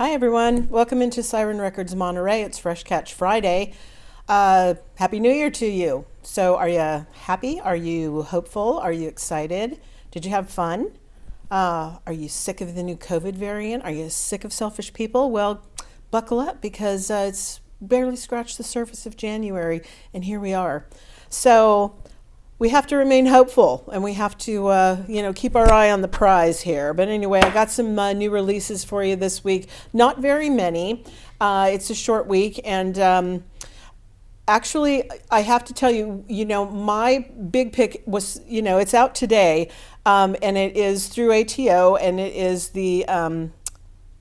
Hi, everyone. Welcome into Siren Records Monterey. It's Fresh Catch Friday. Happy New Year to you. So, are you happy? Are you hopeful? Are you excited? Did you have fun? Are you sick of the new COVID variant? Are you sick of selfish people? Well, buckle up because it's barely scratched the surface of January, and here we are. So, we have to remain hopeful, and we have to, keep our eye on the prize here. But anyway, I got some new releases for you this week. Not very many. It's a short week, and actually, I have to tell you, my big pick was, it's out today, and it is through ATO, and it is the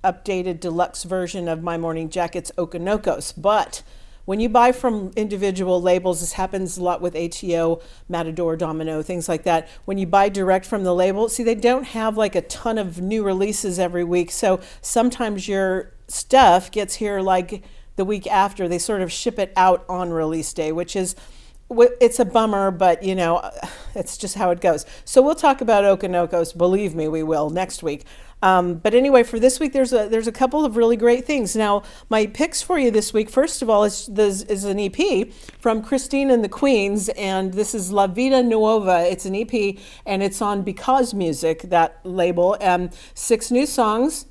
updated deluxe version of My Morning Jacket's Okanokos. But when you buy from individual labels, this happens a lot with ATO, Matador, Domino, things like that. When you buy direct from the label, see, they don't have like a ton of new releases every week. So sometimes your stuff gets here like the week after. They sort of ship it out on release day, which is, it's a bummer, but it's just how it goes. So we'll talk about Okanokos. Believe me, we will next week. But anyway, for this week, there's a couple of really great things. Now, my picks for you this week, first of all, is an EP from Christine and the Queens, and this is La Vida Nuova. It's an EP, and it's on Because Music, that label. 6 new songs.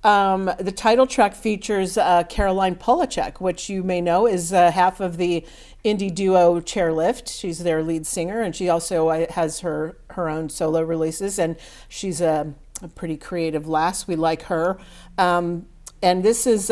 The title track features Caroline Polachek, which you may know is half of the indie duo Chairlift. She's their lead singer, and she also has her own solo releases, and she's a pretty creative lass. We like her. And this is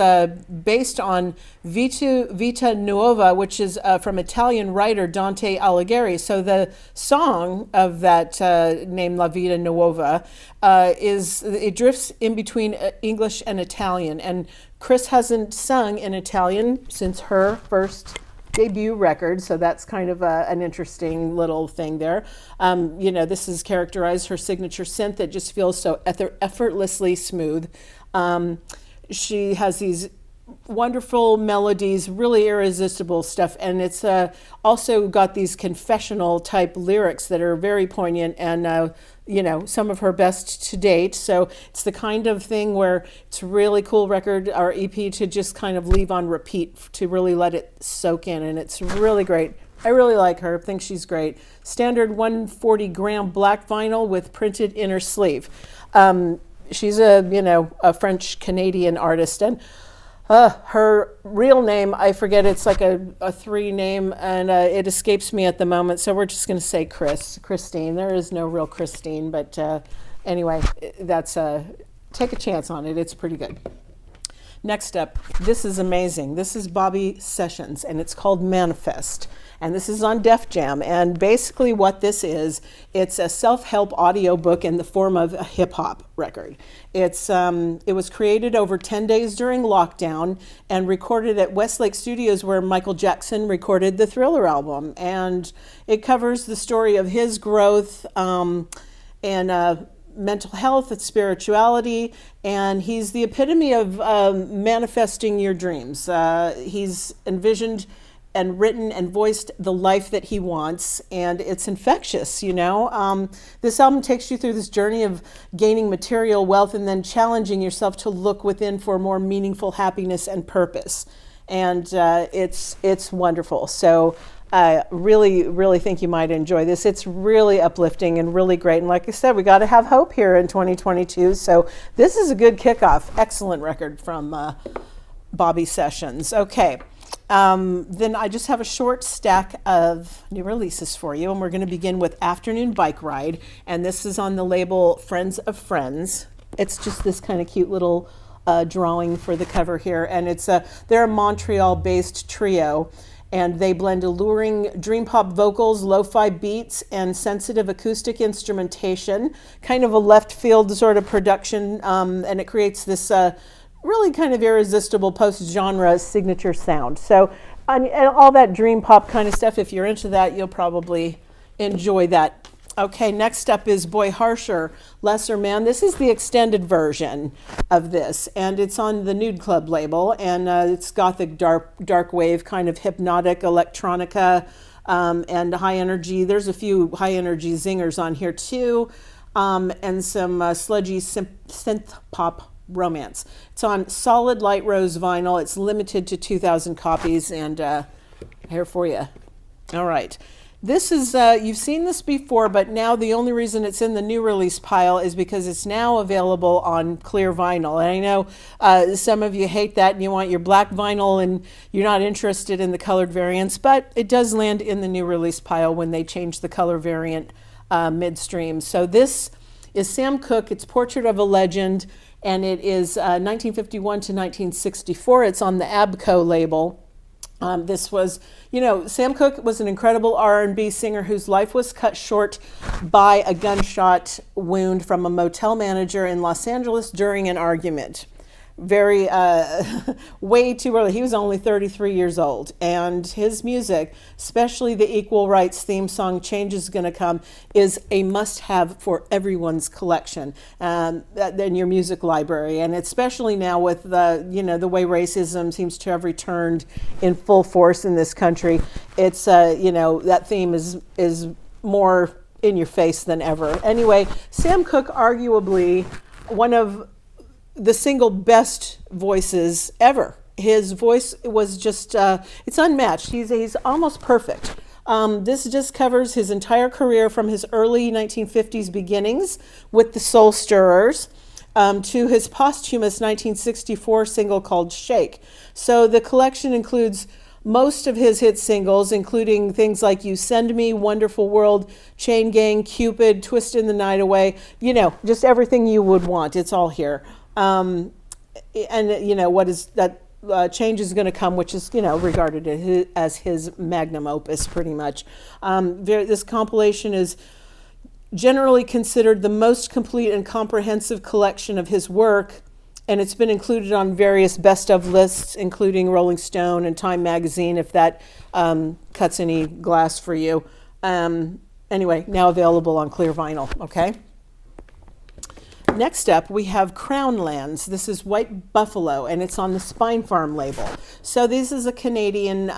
based on Vita Nuova, which is from Italian writer Dante Alighieri. So the song of that named La Vida Nuova it drifts in between English and Italian. And Chris hasn't sung in Italian since her first debut record, so that's kind of an interesting little thing there. This is characterized her signature synth that just feels so effortlessly smooth. She has these wonderful melodies, really irresistible stuff, and it's also got these confessional type lyrics that are very poignant and some of her best to date. So it's the kind of thing where it's a really cool record or EP to just kind of leave on repeat, to really let it soak in, and it's really great. I really like her. I think she's great. Standard 140-gram black vinyl with printed inner sleeve. She's a French-Canadian artist, and her real name, I forget, it's like a 3 name, and it escapes me at the moment, so we're just going to say Christine. There is no real Christine, but anyway, that's take a chance on it. It's pretty good. Next up, this is amazing. This is Bobby Sessions, and it's called Manifest. And this is on Def Jam. And basically what this is, it's a self-help audio book in the form of a hip-hop record. It was created over 10 days during lockdown and recorded at Westlake Studios, where Michael Jackson recorded the Thriller album. And it covers the story of his growth and mental health and spirituality, and he's the epitome of manifesting your dreams. He's envisioned and written and voiced the life that he wants, and it's infectious, This album takes you through this journey of gaining material wealth and then challenging yourself to look within for more meaningful happiness and purpose. And it's wonderful. So I really, really think you might enjoy this. It's really uplifting and really great. And like I said, we got to have hope here in 2022. So this is a good kickoff. Excellent record from Bobby Sessions. Okay. Then I just have a short stack of new releases for you, and we're going to begin with Afternoon Bike Ride, and this is on the label Friends of Friends. It's just this kind of cute little drawing for the cover here, and they're a Montreal-based trio, and they blend alluring dream pop vocals, lo-fi beats, and sensitive acoustic instrumentation, kind of a left field sort of production, and it creates this really kind of irresistible post-genre signature sound. So and all that dream pop kind of stuff, if you're into that, you'll probably enjoy that. Okay, next up is Boy Harsher, Lesser Man. This is the extended version of this, and it's on the Nude Club label, and it's gothic dark wave, kind of hypnotic electronica, and high energy. There's a few high energy zingers on here too, and some sludgy synth pop romance. It's on solid light rose vinyl. It's limited to 2,000 copies, and here for you. All right. This is, you've seen this before, but now the only reason it's in the new release pile is because it's now available on clear vinyl. And I know some of you hate that and you want your black vinyl and you're not interested in the colored variants, but it does land in the new release pile when they change the color variant midstream. So this is Sam Cooke. It's Portrait of a Legend, and it is 1951 to 1964. It's on the Abco label. This was, Sam Cooke was an incredible R&B singer whose life was cut short by a gunshot wound from a motel manager in Los Angeles during an argument. Very, way too early. He was only 33 years old. And his music, especially the Equal Rights theme song, Change is Gonna Come, is a must-have for everyone's collection in your music library. And especially now with the way racism seems to have returned in full force in this country, it's, that theme is more in your face than ever. Anyway, Sam Cooke, arguably one of the single best voices ever. His voice was just, it's unmatched. He's almost perfect. This just covers his entire career from his early 1950s beginnings with the Soul Stirrers to his posthumous 1964 single called Shake. So the collection includes most of his hit singles, including things like You Send Me, Wonderful World, Chain Gang, Cupid, Twist in the Night Away, just everything you would want. It's all here. And what is that Change is Going to Come, which is, regarded as his magnum opus pretty much. This compilation is generally considered the most complete and comprehensive collection of his work, and it's been included on various best of lists, including Rolling Stone and Time Magazine, if that cuts any glass for you. Anyway, now available on clear vinyl, okay? Next up, we have Crownlands. This is White Buffalo, and it's on the Spine Farm label. So this is a Canadian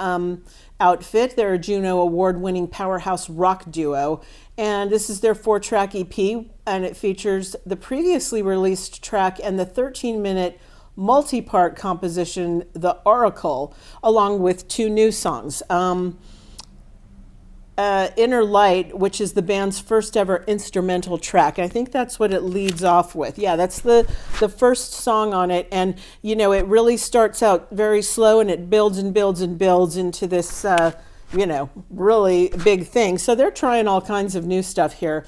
outfit. They're a Juno Award-winning powerhouse rock duo, and this is their 4-track EP, and it features the previously released track and the 13-minute multi-part composition, The Oracle, along with 2 new songs. Inner Light, which is the band's first ever instrumental track. I think that's what it leads off with. Yeah, that's the first song on it. And, it really starts out very slow and it builds and builds and builds into this, really big thing. So they're trying all kinds of new stuff here.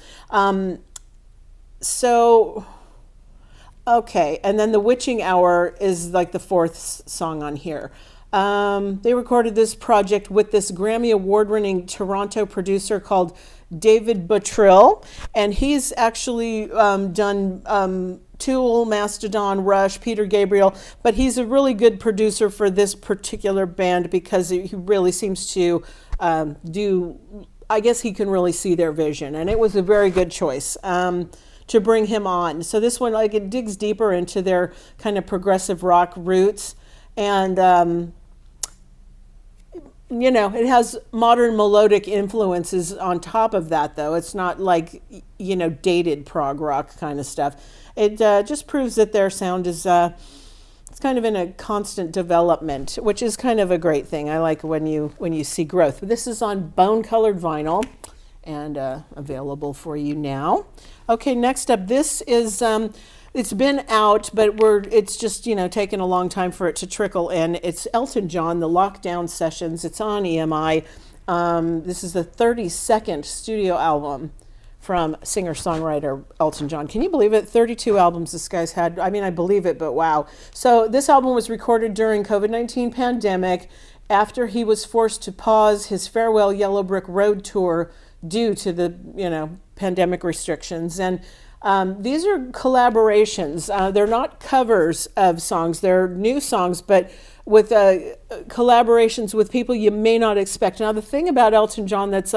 Okay. And then The Witching Hour is like the 4th song on here. They recorded this project with this Grammy Award-winning Toronto producer called David Buttrill, and he's actually done Tool, Mastodon, Rush, Peter Gabriel, but he's a really good producer for this particular band because he really seems to I guess he can really see their vision, and it was a very good choice to bring him on. So this one, it digs deeper into their kind of progressive rock roots. And, it has modern melodic influences on top of that, though. It's not like, dated prog rock kind of stuff. It just proves that their sound is it's kind of in a constant development, which is kind of a great thing. I like when you see growth. This is on bone-colored vinyl and available for you now. Okay, next up, this is... it's been out, but it's just, taken a long time for it to trickle in. It's Elton John, The Lockdown Sessions. It's on EMI. This is the 32nd studio album from singer-songwriter Elton John. Can you believe it? 32 albums this guy's had. I mean, I believe it, but wow. So this album was recorded during COVID-19 pandemic after he was forced to pause his farewell Yellow Brick Road tour due to the, pandemic restrictions. And these are collaborations. They're not covers of songs. They're new songs, but with collaborations with people you may not expect. Now, the thing about Elton John that's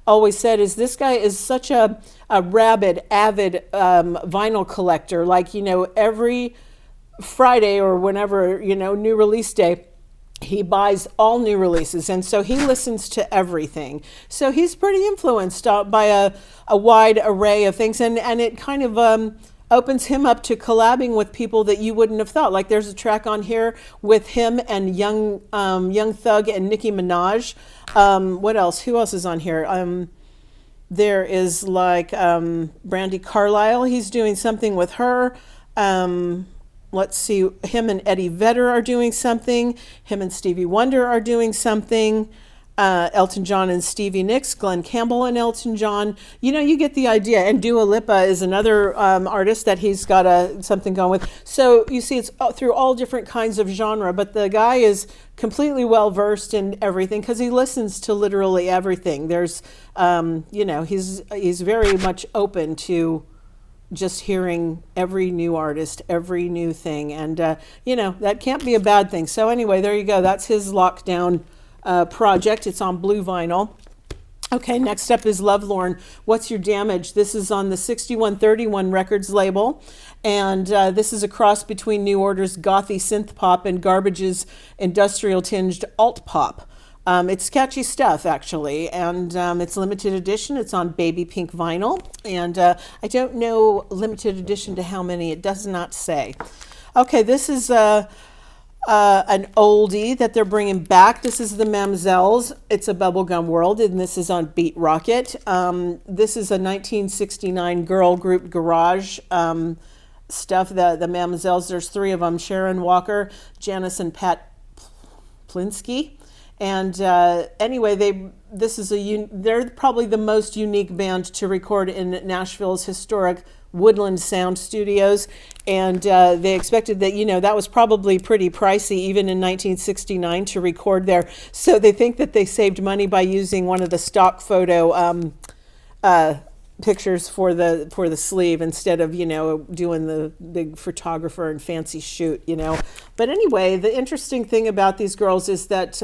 always said is this guy is such a rabid, avid vinyl collector. Every Friday or whenever, new release day, he buys all new releases, and so he listens to everything. So he's pretty influenced by a wide array of things, and it kind of opens him up to collabing with people that you wouldn't have thought. Like there's a track on here with him and Young Thug and Nicki Minaj. What else? Who else is on here? There is like Brandy Carlisle. He's doing something with her. Let's see. Him and Eddie Vedder are doing something. Him and Stevie Wonder are doing something. Elton John and Stevie Nicks, Glenn Campbell and Elton John. You know, you get the idea. And Dua Lipa is another artist that he's got something going with. So you see, it's through all different kinds of genre, but the guy is completely well versed in everything because he listens to literally everything. There's, he's very much open to just hearing every new artist, every new thing. And, that can't be a bad thing. So anyway, there you go. That's his lockdown project. It's on blue vinyl. Okay, next up is Lovelorn, What's Your Damage? This is on the 6131 Records label, and this is a cross between New Order's gothy synth pop and Garbage's industrial tinged alt pop. It's catchy stuff, actually, and it's limited edition. It's on baby pink vinyl, and I don't know limited edition to how many. It does not say. Okay, this is an oldie that they're bringing back. This is the Mam'selles. It's a bubblegum world, and this is on Beat Rocket. This is a 1969 girl group garage stuff. The Mam'selles, there's three of them, Sharon Walker, Janice, and Pat Plinsky. And anyway, they're probably the most unique band to record in Nashville's historic Woodland Sound Studios, and they expected that that was probably pretty pricey even in 1969 to record there. So they think that they saved money by using one of the stock photo pictures for the sleeve instead of doing the big photographer and fancy shoot. But anyway, the interesting thing about these girls is that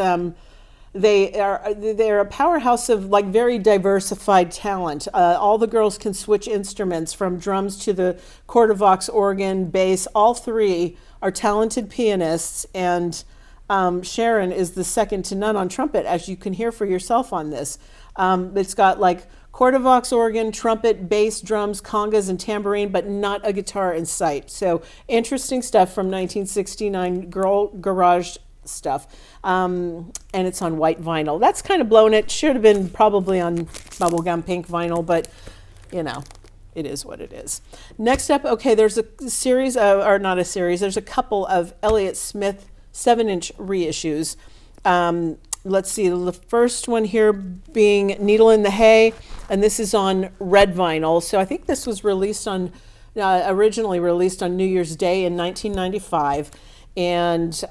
they're a powerhouse of like very diversified talent. All the girls can switch instruments from drums to the quarter-vox organ, bass. All three are talented pianists, and Sharon is the second to none on trumpet, as you can hear for yourself on this. It's got like quarter-vox organ, trumpet, bass, drums, congas, and tambourine, but not a guitar in sight. So interesting stuff from 1969 girl garage stuff. And it's on white vinyl. That's kind of blown. It should have been probably on bubblegum pink vinyl, but it is what it is. Next up, okay, there's a series or not a series, there's a couple of Elliot Smith 7-inch reissues. Let's see, the first one here being Needle in the Hay, and this is on red vinyl. So I think this was released on, originally released on New Year's Day in 1995. And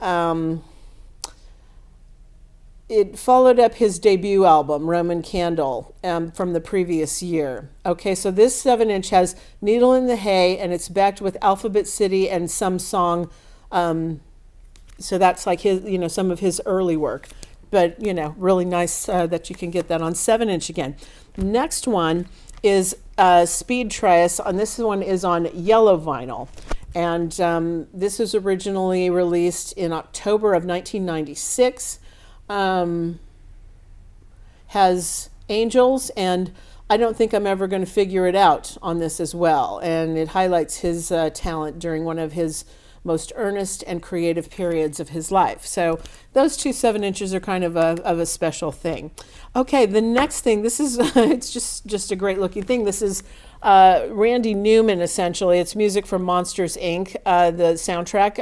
it followed up his debut album, Roman Candle, from the previous year. Okay, so this 7-inch has Needle in the Hay, and it's backed with Alphabet City and some song. So that's like his, some of his early work. But, really nice that you can get that on 7-inch again. Next one is Speed Trias. This one is on yellow vinyl. And this was originally released in October of 1996. Has angels, and I don't think I'm ever going to figure it out on this as well. And it highlights his talent during one of his most earnest and creative periods of his life. So those two 7-inches are kind of a special thing. Okay, the next thing, this is, it's just a great looking thing. This is Randy Newman, essentially. It's music from Monsters, Inc., the soundtrack.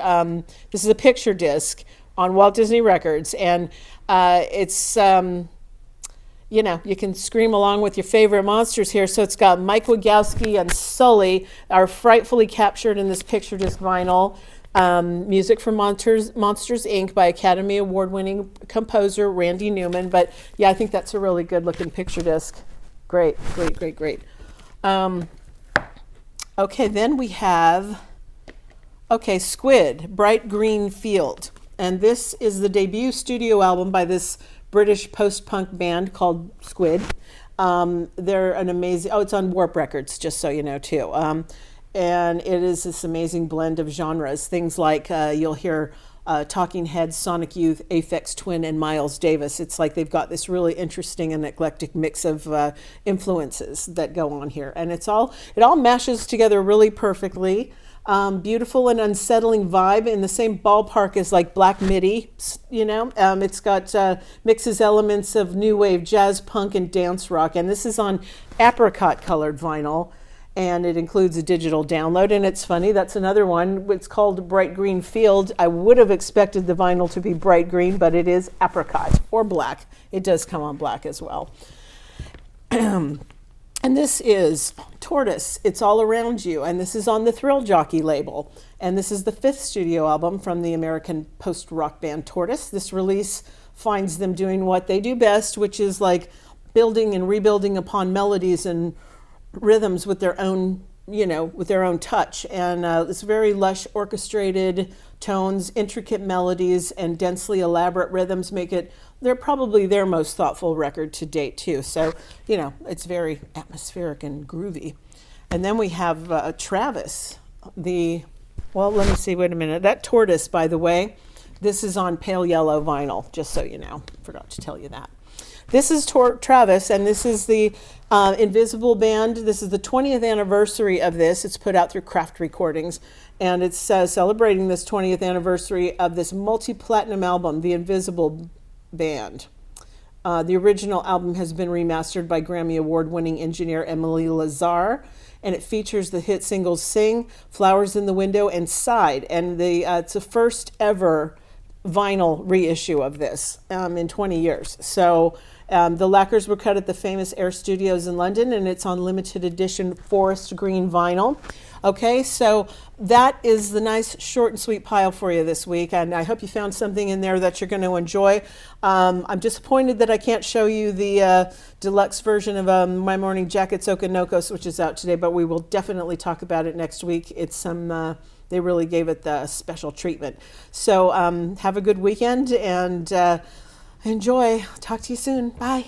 This is a picture disc on Walt Disney Records, and it's, you can scream along with your favorite monsters here. So it's got Mike Wagowski and Sully are frightfully captured in this picture disc vinyl. Music from Monsters, Inc. by Academy Award-winning composer Randy Newman. But yeah, I think that's a really good-looking picture disc. Great. Okay, then we have, Squid, Bright Green Field. And this is the debut studio album by this British post-punk band called Squid. They're an amazing, it's on Warp Records, just so you know, too. And it is this amazing blend of genres. Things like you'll hear Talking Heads, Sonic Youth, Aphex Twin, and Miles Davis. It's like they've got this really interesting and eclectic mix of influences that go on here, and it all mashes together really perfectly. Beautiful and unsettling vibe in the same ballpark as like Black Midi, It's got mixes elements of new wave, jazz, punk, and dance rock, and this is on apricot colored vinyl. And it includes a digital download. And it's funny, that's another one. It's called Bright Green Field. I would have expected the vinyl to be bright green, but it is apricot or black. It does come on black as well. And this is Tortoise, It's All Around You. And this is on the Thrill Jockey label. And this is the 5th studio album from the American post-rock band Tortoise. This release finds them doing what they do best, which is like building and rebuilding upon melodies and rhythms with their own, with their own touch. And it's very lush orchestrated tones, intricate melodies, and densely elaborate rhythms they're probably their most thoughtful record to date too. So, it's very atmospheric and groovy. And then we have Travis, let me see, wait a minute. That Tortoise, by the way, this is on pale yellow vinyl, just so you know. Forgot to tell you that. This is Travis, and this is the Invisible Band. This is the 20th anniversary of this. It's put out through Craft Recordings, and it's celebrating this 20th anniversary of this multi-platinum album, The Invisible Band. The original album has been remastered by Grammy Award-winning engineer Emily Lazar, and it features the hit singles Sing, Flowers in the Window, and Side. And it's the first ever vinyl reissue of this in 20 years. So the lacquers were cut at the famous Air Studios in London, and it's on limited edition forest green vinyl. Okay, so that is the nice short and sweet pile for you this week, and I hope you found something in there that you're going to enjoy. I'm disappointed that I can't show you the deluxe version of My Morning Jacket's Okanokos, which is out today, but we will definitely talk about it next week. It's they really gave it the special treatment. So have a good weekend and enjoy. Talk to you soon. Bye.